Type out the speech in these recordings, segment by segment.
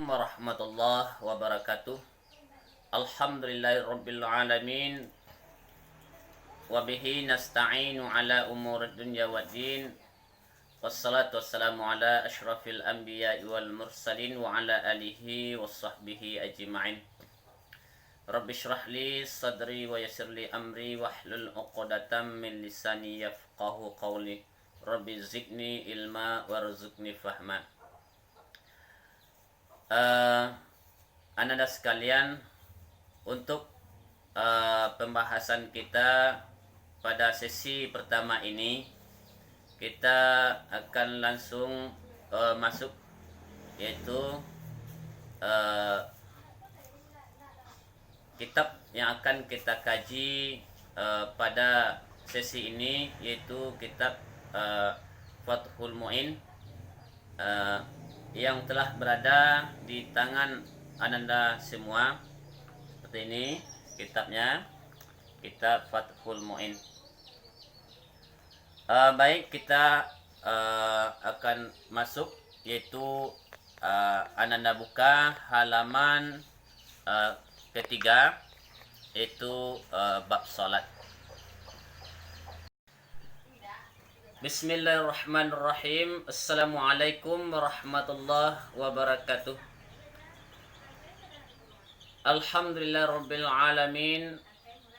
warahmatullahi wabarakatuh. Alhamdulillahirabbil alamin. Wa bihi nasta'inu ala umurid dunya waddin. Wassalatu wassalamu ala asyrafil anbiya'i wal mursalin wa ala alihi washabbihi ajma'in. Rabbi shrah li sadri wa yassir li amri wahlul 'uqdatam min lisani yafqahu qawli. Rabbi zidni ilma warzuqni fahma. Ananda sekalian, untuk pembahasan kita pada sesi pertama ini, kita akan langsung masuk, yaitu kitab yang akan kita kaji pada sesi ini, yaitu kitab Fathul Mu'in yang telah berada di tangan Ananda semua. Seperti ini kitabnya, kitab Fathul Mu'in. Baik, kita akan masuk, yaitu Ananda buka halaman ketiga, yaitu bab salat. Bismillahirrahmanirrahim. Assalamualaikum warahmatullahi wabarakatuh. Alhamdulillahirabbil alamin.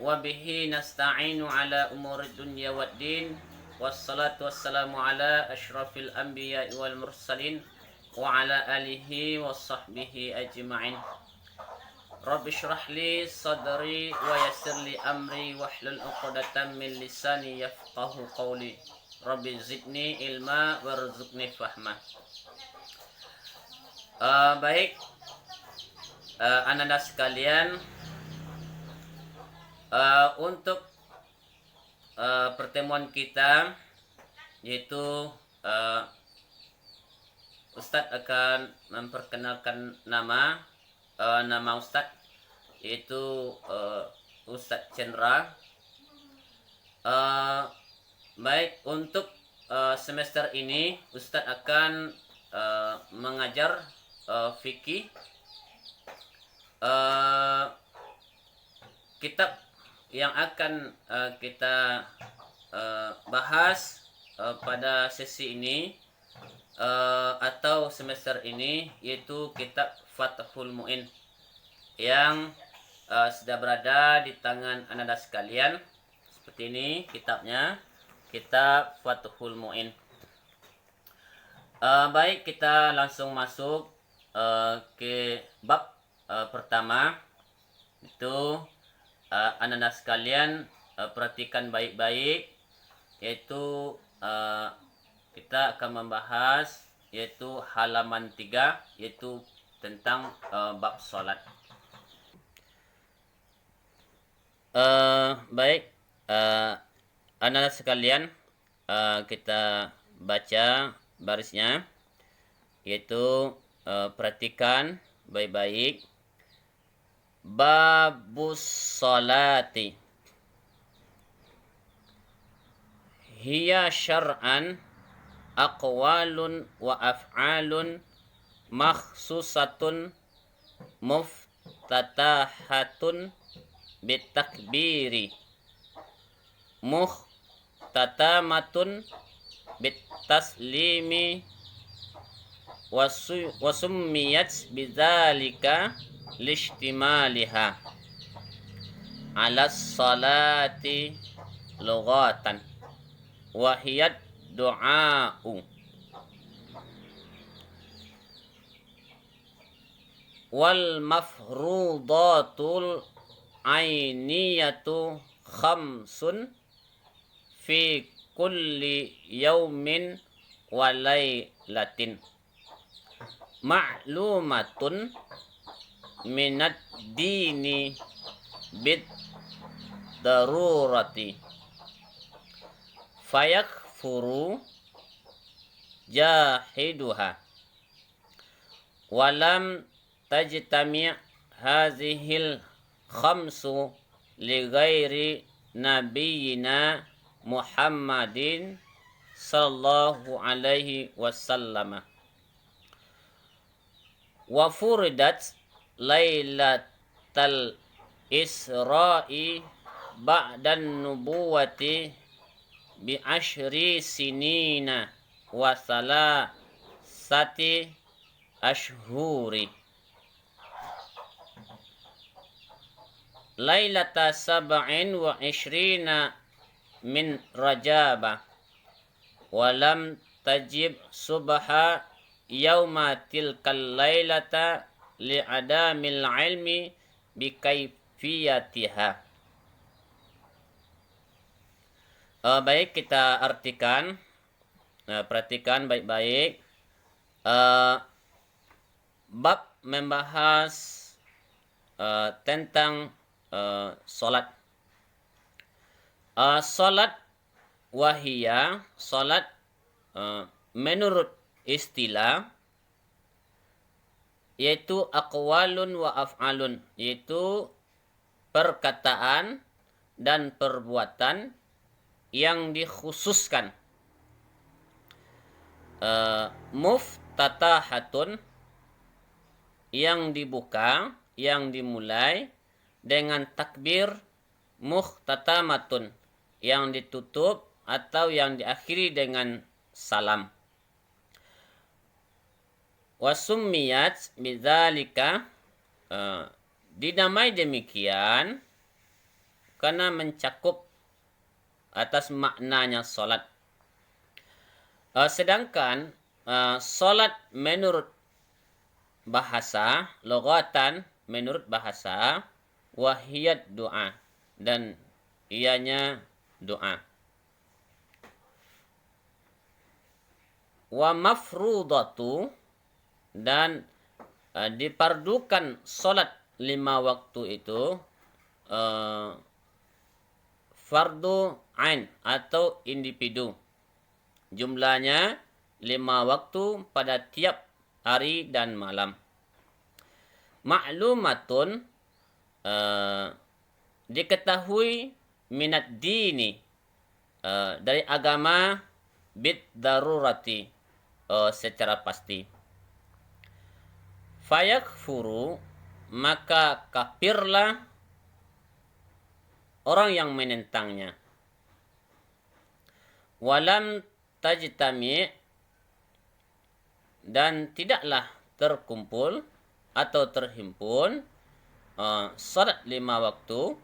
Wa bihi nasta'inu ala umurid dunya waddin. Wassalatu wassalamu ala asyrafil anbiya'i wal mursalin wa ala alihi washabbihi ajma'in. Rabbi shrah li sadri wa yassir li amri wahlul 'uqdatam min lisani yafqahu qawli. Rabbi zidni ilma warzuqni fahma. Baik, Ananda sekalian, untuk pertemuan kita, yaitu Ustadz akan memperkenalkan nama Ustadz, yaitu Ustadz Chandra. Baik, untuk semester ini Ustadz akan mengajar fikih. Kitab yang akan kita bahas pada sesi ini atau semester ini, yaitu kitab Fathul Mu'in yang sudah berada di tangan Ananda sekalian. Seperti ini kitabnya, kitab Fathul Mu'in. Baik, kita langsung masuk ke bab pertama. Itu Ananda sekalian perhatikan baik-baik, yaitu kita akan membahas, yaitu halaman 3, yaitu tentang bab salat. Baik, Ananda sekalian, kita baca barisnya, yaitu perhatikan baik-baik. Babus salati hiya syar'an aqwalun wa af'alun makhsusatun muftatahatun bitakbiri muhtatamatun bitaslimi wasummiyat bidzalika lishtimaliha ala salati lughatan wa hiya du'a'u wal mafrudatul ainiyatu khamsun fi kulli yaumin wa laylatin ma'lumatun minad dini bid darurati fayakfuru jahiduha walam tajtami' hazihil khamsu li ghairi nabiyyina Muhammadin sallallahu alaihi wasallam. Wa furidat lailatal Isra'i ba'dan nubuwati bi ashri sinina wa salasati ashhuri. Lailata sab'in wa ishrina min Rajaba walam tajib subha yauma tilkal lailata li'adamil ilmi bikaifiyatiha. Baik, kita artikan. Perhatikan baik-baik. Bab membahas tentang solat. Solat wahia, solat menurut istilah yaitu aqwalun wa af'alun, yaitu perkataan dan perbuatan yang dikhususkan. Muftatahatun, yang dibuka, yang dimulai dengan takbir. Muhtatamatun, yang ditutup atau yang diakhiri dengan salam. Wasummiyat bidzalika, dinamai demikian karena mencakup atas maknanya solat. Sedangkan solat menurut bahasa, logatan menurut bahasa, wahiyat doa, dan ianya doa. Wa mafrudatu, dan dipardukan solat 5 waktu itu fardu ain atau individu. Jumlahnya 5 waktu pada tiap hari dan malam. Ma'lumatun, diketahui minat dini, dari agama, bid darurati, secara pasti. Fayakfuru, maka kafirlah orang yang menentangnya. Walam tajtami, dan tidaklah terkumpul atau terhimpun salat 5 waktu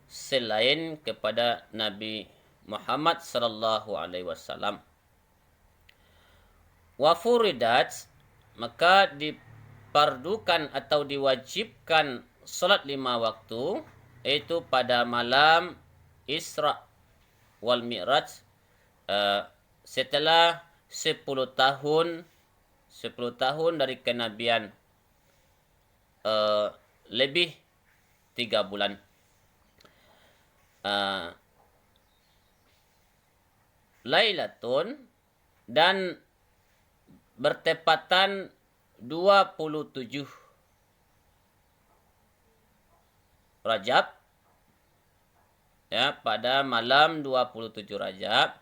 selain kepada Nabi Muhammad sallallahu alaihi wasallam. Wa furidat, maka dipardukan atau diwajibkan salat 5 waktu, yaitu pada malam Isra wal Mi'raj, setelah 10 tahun dari kenabian, lebih 3 bulan. Lailatun, dan bertepatan 27 Rajab, ya, pada malam 27 Rajab.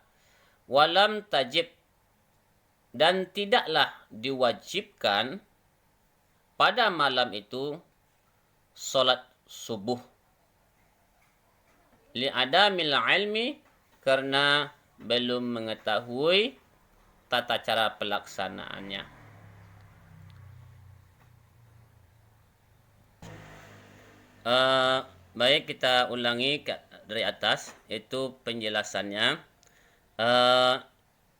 Walam tajib, dan tidaklah diwajibkan pada malam itu solat subuh. Li'adamil ilmi, karena belum mengetahui tata cara pelaksanaannya. Baik, kita ulangi dari atas, itu penjelasannya.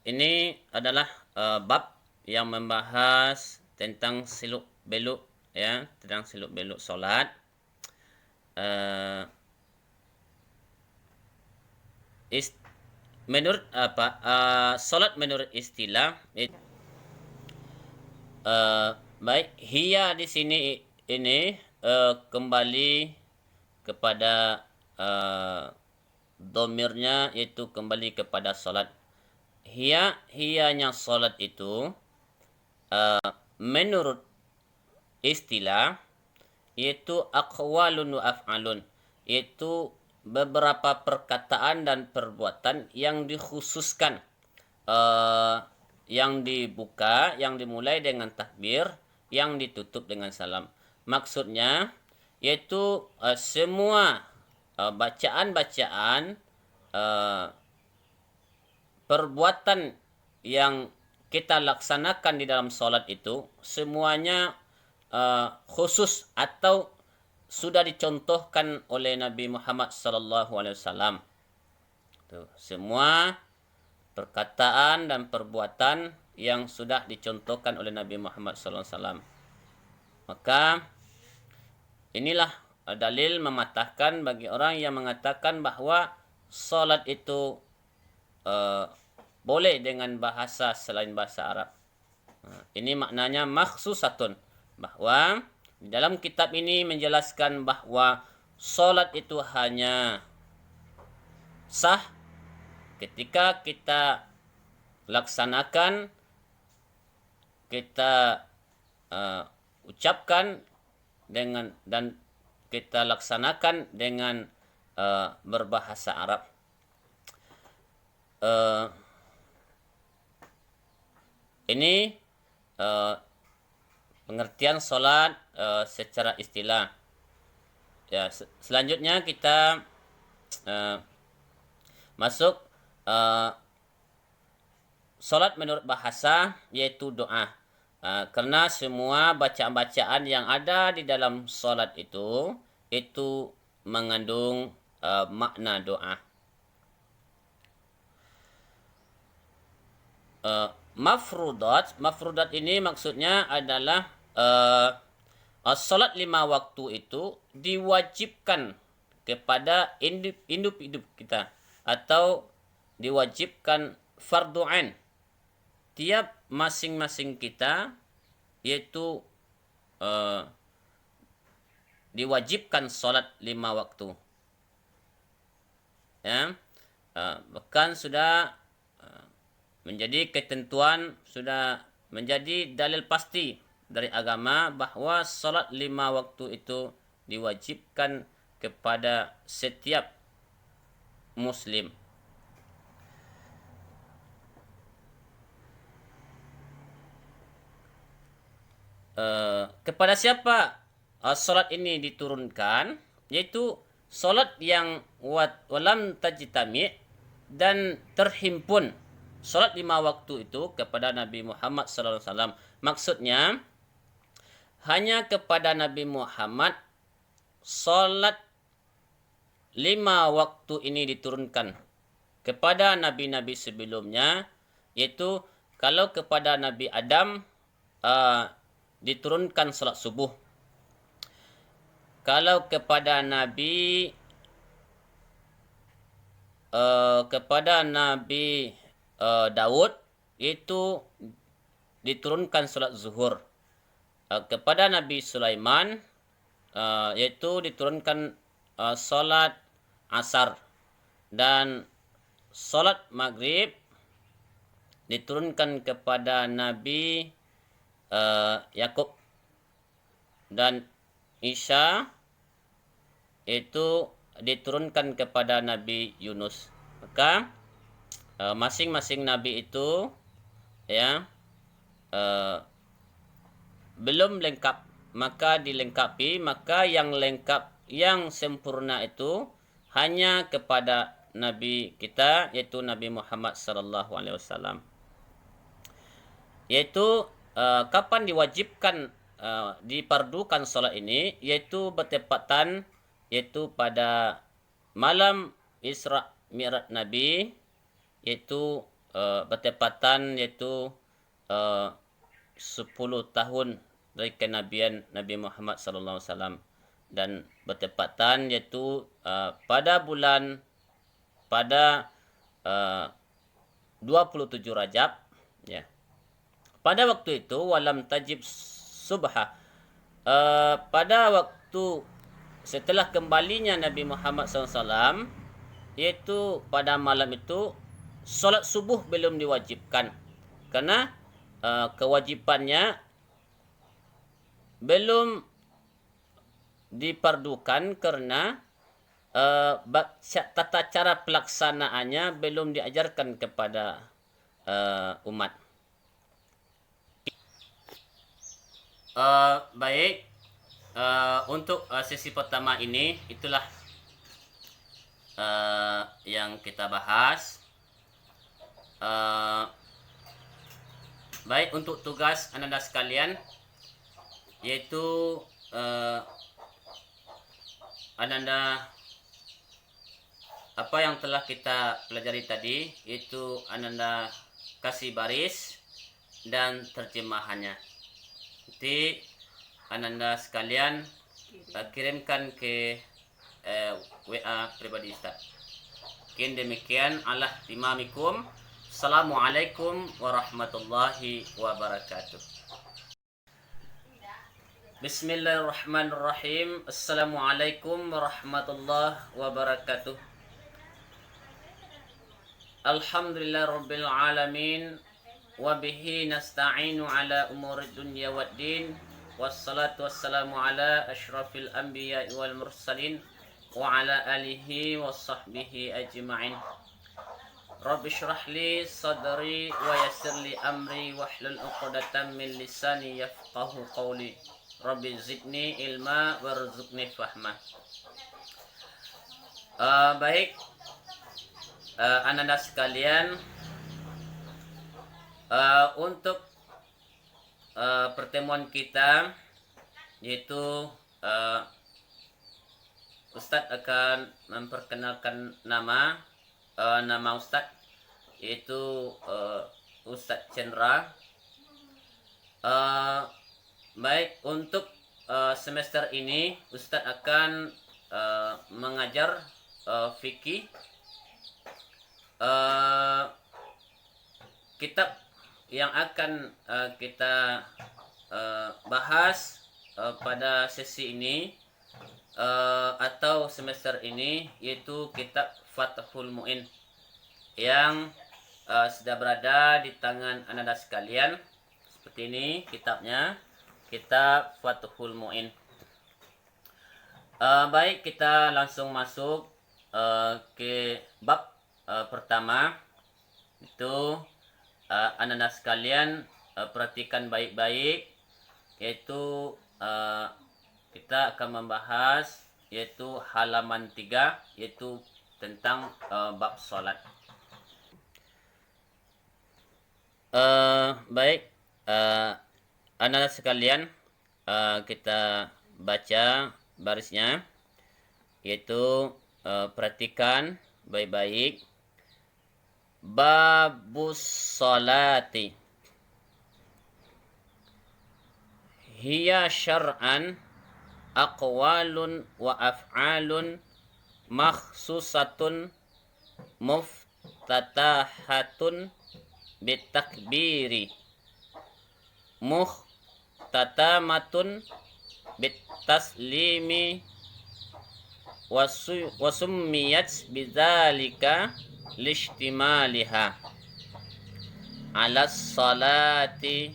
Ini adalah bab yang membahas tentang seluk beluk, ya, tentang seluk beluk solat. Menurut solat menurut istilah, baik, hiya di sini ini kembali kepada domirnya, yaitu kembali kepada solat. Hiyanya solat itu menurut istilah yaitu aqwalun wa af'alun, yaitu beberapa perkataan dan perbuatan yang dikhususkan, yang dibuka, yang dimulai dengan takbir, yang ditutup dengan salam. Maksudnya yaitu semua bacaan-bacaan perbuatan yang kita laksanakan di dalam solat itu semuanya khusus atau sudah dicontohkan oleh Nabi Muhammad sallallahu alaihi wasallam. Semua perkataan dan perbuatan yang sudah dicontohkan oleh Nabi Muhammad sallallahu alaihi wasallam. Maka inilah dalil mematahkan bagi orang yang mengatakan bahwa solat itu boleh dengan bahasa selain bahasa Arab. Ini maknanya makhsusatun, bahwa di dalam kitab ini menjelaskan bahwa solat itu hanya sah ketika kita laksanakan, kita ucapkan dengan dan kita laksanakan dengan berbahasa Arab. Ini pengertian solat secara istilah. Ya, selanjutnya kita masuk solat menurut bahasa, yaitu doa. Karena semua bacaan-bacaan yang ada di dalam solat itu mengandung makna doa. Mafrudat ini maksudnya adalah solat 5 waktu itu diwajibkan kepada individu kita, atau diwajibkan fardu ain tiap masing-masing kita, yaitu diwajibkan solat 5 waktu. Ya, bahkan sudah menjadi ketentuan, sudah menjadi dalil pasti dari agama bahwa solat 5 waktu itu diwajibkan kepada setiap Muslim. Kepada siapa solat ini diturunkan? Yaitu solat yang walam tajtami' dan terhimpun. Solat 5 waktu itu kepada Nabi Muhammad sallallahu alaihi wasallam. Maksudnya hanya kepada Nabi Muhammad solat 5 waktu ini diturunkan. Kepada nabi-nabi sebelumnya, yaitu kalau kepada Nabi Adam diturunkan solat subuh. Kalau kepada Nabi Daud itu diturunkan solat zuhur. Kepada Nabi Sulaiman yaitu diturunkan solat asar, dan solat maghrib diturunkan kepada Nabi Yakub, dan isya itu diturunkan kepada Nabi Yunus. Maka masing-masing nabi itu ya belum lengkap, maka dilengkapi. Maka yang lengkap, yang sempurna itu hanya kepada nabi kita, yaitu Nabi Muhammad sallallahu alaihi wasallam. Yaitu kapan diwajibkan dipardukan solat ini, yaitu bertepatan yaitu pada malam Isra Mi'raj Nabi, yaitu bertepatan yaitu 10 tahun dari kenabian Nabi Muhammad sallallahu alaihi wasallam, dan bertepatan yaitu pada 27 Rajab, ya. Pada waktu itu walam tajib subha, pada waktu setelah kembalinya Nabi Muhammad SAW, yaitu pada malam itu solat subuh belum diwajibkan, karena kewajibannya belum dipardukan, karena tata cara pelaksanaannya belum diajarkan kepada umat. Baik, untuk sesi pertama ini itulah yang kita bahas. Baik, untuk tugas anda sekalian, yaitu Ananda apa yang telah kita pelajari tadi, itu Ananda kasih baris dan terjemahannya. Nanti Ananda sekalian kirimkan ke WA pribadi Ustaz. Mungkin demikian. Allah timamikum. Assalamualaikum warahmatullahi wabarakatuh. Bismillahirrahmanirrahim. Assalamualaikum warahmatullahi wabarakatuh. Alhamdulillah rabbil alamin. Wabihi nasta'inu ala umuri dunya waddin. Wassalatu wassalamu ala ashrafil anbiya wal mursalin wa ala alihi wa sahbihi ajma'in. Rabbi shrah li sadri wa yassir li amri wahlul 'uqdatam min lisani yafqahu qawli. Rabbi zidni ilma warzuqni fahma. Baik, Ananda sekalian, untuk pertemuan kita, yaitu Ustadz akan memperkenalkan nama Ustadz, yaitu Ustadz Chandra. Baik, untuk semester ini Ustadz akan mengajar fikih. Kitab yang akan kita bahas pada sesi ini atau semester ini, yaitu kitab Fathul Mu'in yang sudah berada di tangan Anda sekalian. Seperti ini kitabnya, kitab Fathul Mu'in. Baik, kita langsung masuk ke bab pertama. Itu Anda sekalian perhatikan baik-baik, yaitu kita akan membahas yaitu halaman 3, yaitu tentang bab salat. Baik, Anda sekalian, kita baca barisnya, yaitu perhatikan baik-baik. Babus salati hiya syar'an aqwalun wa af'alun makhsusatun muftatahatun bitakbiri muhtatamatun bitaslimi wasummiyat bidzalika lishtimaliha ala salati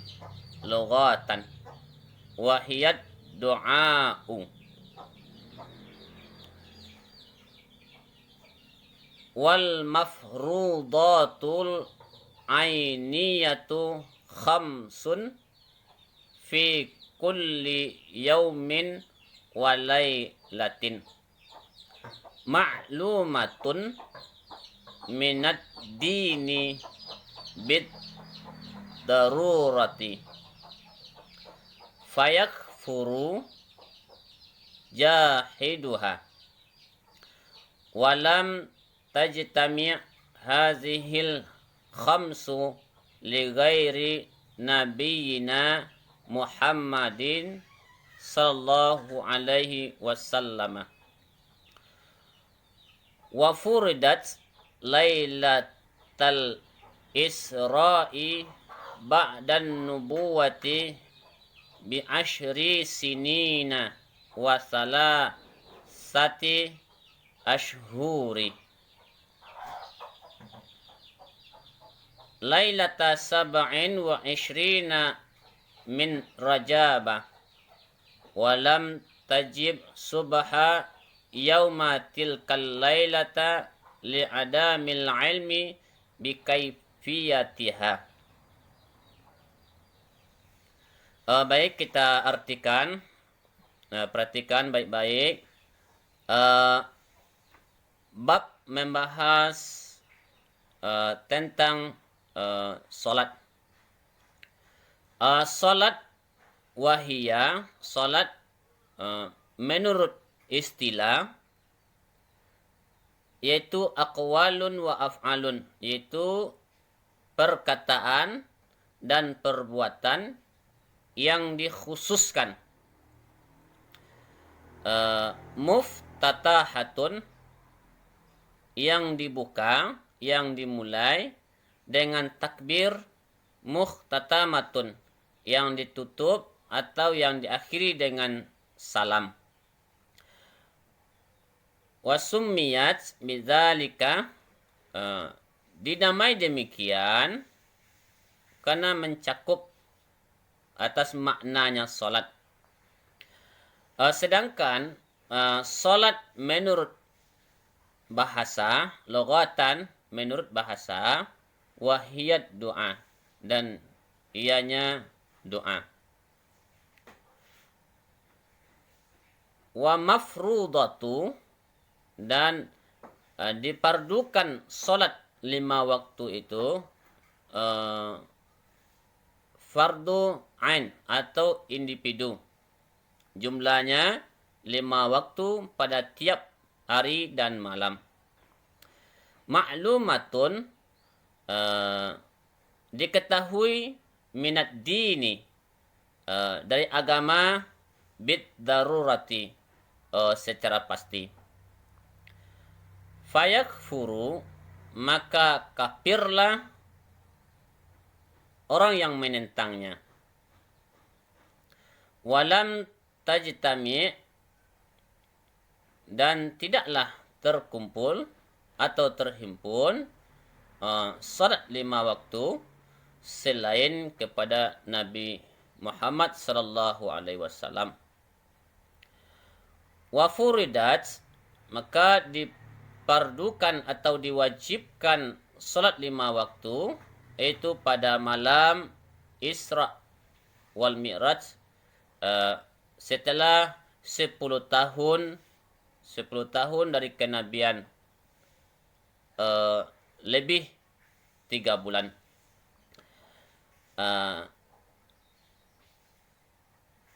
lughatan wahiyat du'a'u wal mafrudatul ainiyatu khamsun fi kulli yaumin wa laylatin ma'lumatun minad dini bid darurati fayakfuru jahiduha walam tajtami' hazihil khamsu li ghairi nabiyyina Muhammadin sallallahu alaihi wasallam wa furidat lailatal isra'i ba'dan nubuwati bi ashri sinina wa salasati ashhuri lailata sab'in wa ishrina min rajaba walam tajib subha yauma tilkal lailata li'adamil ilmi bikaifiyatiha. Baik, kita artikan. Perhatikan baik-baik. Uh, bab membahas tentang solat. Solat wahia, solat menurut istilah yaitu aqwalun wa af'alun, yaitu perkataan dan perbuatan yang dikhususkan. Muftatahatun, yang dibuka, yang dimulai dengan takbir. Muhtatamatun, yang ditutup atau yang diakhiri dengan salam. Wasummiyat bidzalika, dinamai demikian karena mencakup atas maknanya solat. Sedangkan solat menurut bahasa, logatan menurut bahasa, wahiyat doa, dan ianya doa. Wa mafrudatu, dan dipardukan solat 5 waktu itu fardu ain atau individu. Jumlahnya 5 waktu pada tiap hari dan malam. Ma'lumatun, diketahui minat dini, dari agama, bid darurati, secara pasti. Fayakfuru, maka kafirlah orang yang menentangnya. Walam tajtami, dan tidaklah terkumpul atau terhimpun salat 5 waktu selain kepada Nabi Muhammad sallallahu alaihi wasallam. Wa furidat, maka dipardukan atau diwajibkan salat 5 waktu, yaitu pada malam Isra wal Mi'raj, setelah 10 tahun dari kenabian, lebih 3 bulan.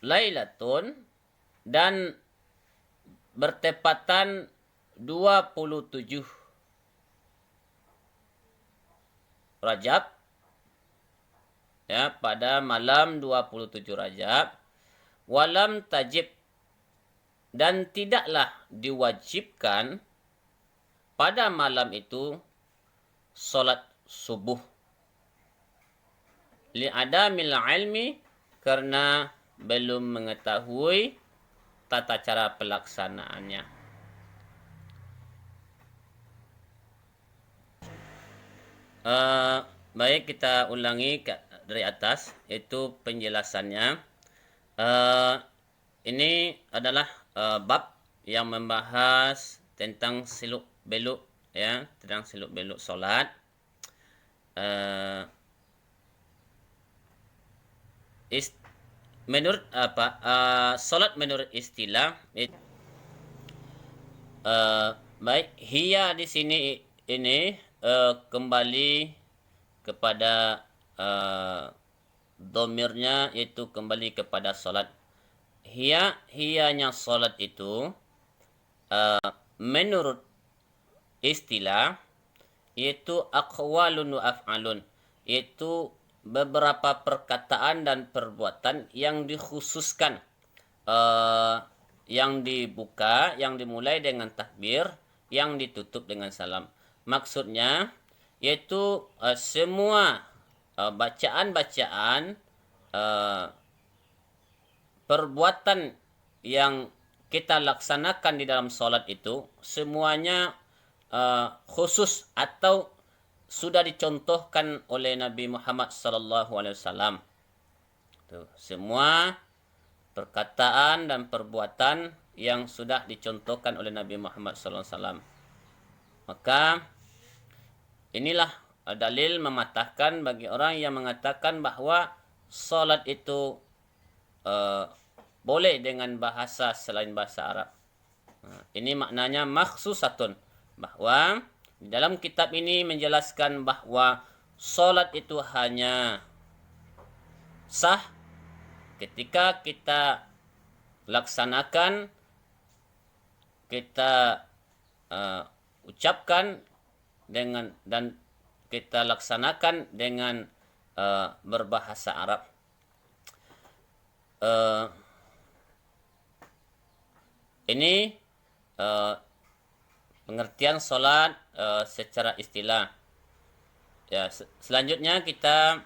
Lailatun, dan bertepatan 27 Rajab, ya, pada malam 27 Rajab. Walam tajib, dan tidaklah diwajibkan pada malam itu solat subuh. Li'adamil ilmi, karena belum mengetahui tata cara pelaksanaannya. Baik, kita ulangi dari atas, itu penjelasannya. Ini adalah bab yang membahas tentang seluk beluk, ya, tentang seluk beluk solat. Menurut solat menurut istilah, baik, hiya di sini ini kembali kepada domirnya, yaitu kembali kepada solat. Hiyanya solat itu menurut istilah yaitu aqwalun wa af'alun, yaitu beberapa perkataan dan perbuatan yang dikhususkan, yang dibuka, yang dimulai dengan takbir, yang ditutup dengan salam. Maksudnya yaitu semua bacaan-bacaan, perbuatan yang kita laksanakan di dalam solat itu semuanya khusus atau sudah dicontohkan oleh Nabi Muhammad sallallahu alaihi wasallam. Semua perkataan dan perbuatan yang sudah dicontohkan oleh Nabi Muhammad sallallahu alaihi wasallam. Maka inilah dalil mematahkan bagi orang yang mengatakan bahwa solat itu boleh dengan bahasa selain bahasa Arab. Ini maknanya makhsusatun, bahwa di dalam kitab ini menjelaskan bahwa solat itu hanya sah ketika kita laksanakan, kita ucapkan dengan, dan kita laksanakan dengan berbahasa Arab. Ini pengertian solat secara istilah. Ya, selanjutnya kita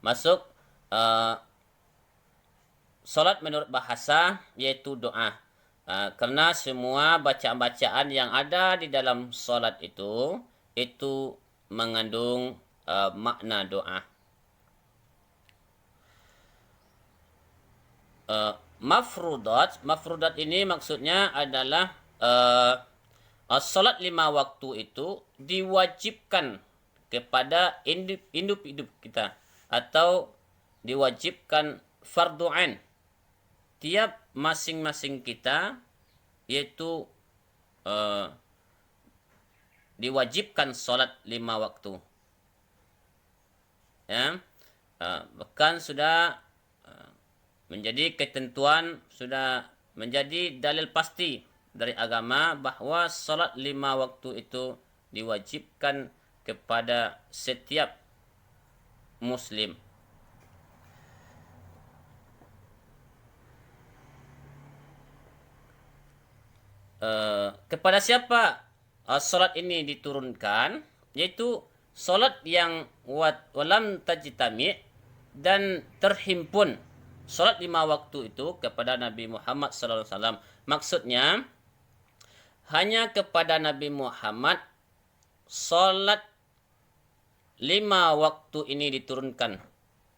masuk solat menurut bahasa, yaitu doa. Karena semua bacaan-bacaan yang ada di dalam solat itu mengandung makna doa. Mafrudat ini maksudnya adalah solat 5 waktu itu diwajibkan kepada individu kita, atau diwajibkan fardu ain tiap masing-masing kita, yaitu diwajibkan solat 5 waktu. Ya, bahkan sudah menjadi ketentuan, sudah menjadi dalil pasti dari agama bahwa solat 5 waktu itu diwajibkan kepada setiap muslim. Kepada siapa solat ini diturunkan? Yaitu solat yang walam tajtami dan terhimpun. Solat 5 waktu itu kepada Nabi Muhammad SAW. Maksudnya hanya kepada Nabi Muhammad solat 5 waktu ini diturunkan.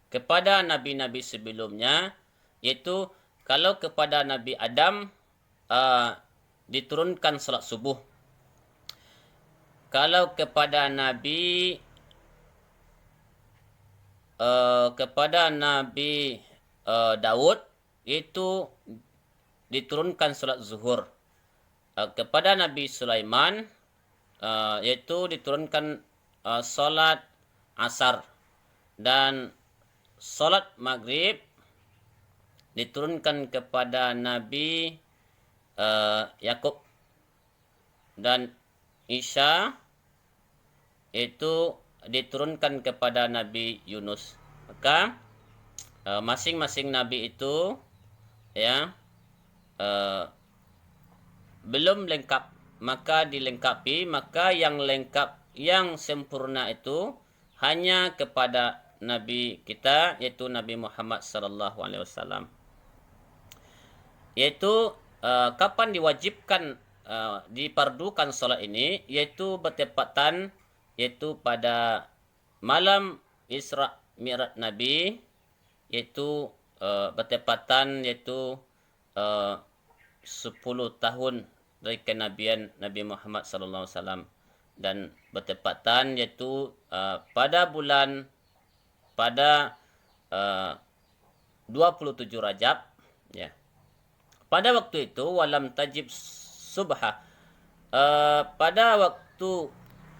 Kepada nabi-nabi sebelumnya, yaitu kalau kepada Nabi Adam diturunkan solat subuh. Kalau kepada Nabi Daud itu diturunkan solat zuhur. Kepada Nabi Sulaiman yaitu diturunkan solat asar, dan solat maghrib diturunkan kepada Nabi Yakub, dan isya itu diturunkan kepada Nabi Yunus. Maka masing-masing nabi itu ya belum lengkap, maka dilengkapi. Maka yang lengkap, yang sempurna itu hanya kepada nabi kita, yaitu Nabi Muhammad sallallahu alaihi wasallam. Yaitu kapan diwajibkan dipardukan solat ini, yaitu bertepatan yaitu pada malam Isra Mi'raj Nabi, yaitu bertepatan yaitu 10 tahun dari kenabian Nabi Muhammad sallallahu alaihi wasallam, dan bertepatan yaitu pada 27 Rajab, ya. Pada waktu itu walam tajib subha, pada waktu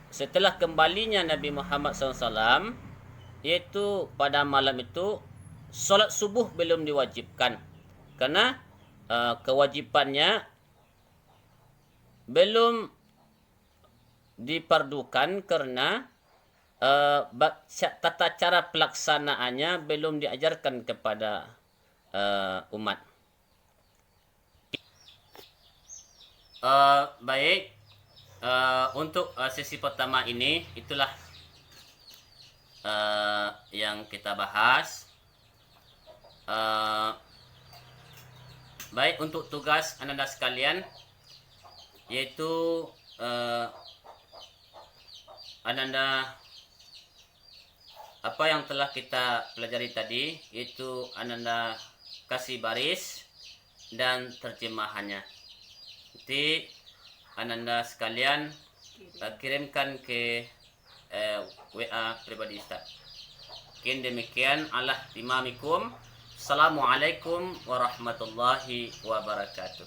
setelah kembalinya Nabi Muhammad SAW, yaitu pada malam itu solat subuh belum diwajibkan, karena kewajibannya belum dipardukan, karena tata cara pelaksanaannya belum diajarkan kepada umat. Baik, untuk sesi pertama ini itulah yang kita bahas. Baik, untuk tugas anda sekalian, yaitu anda apa yang telah kita pelajari tadi, yaitu anda kasih baris dan terjemahannya. Nanti anda sekalian kirimkan ke WA pribadi Ustaz. Mungkin demikian Allah timamikum. Assalamualaikum warahmatullahi wabarakatuh.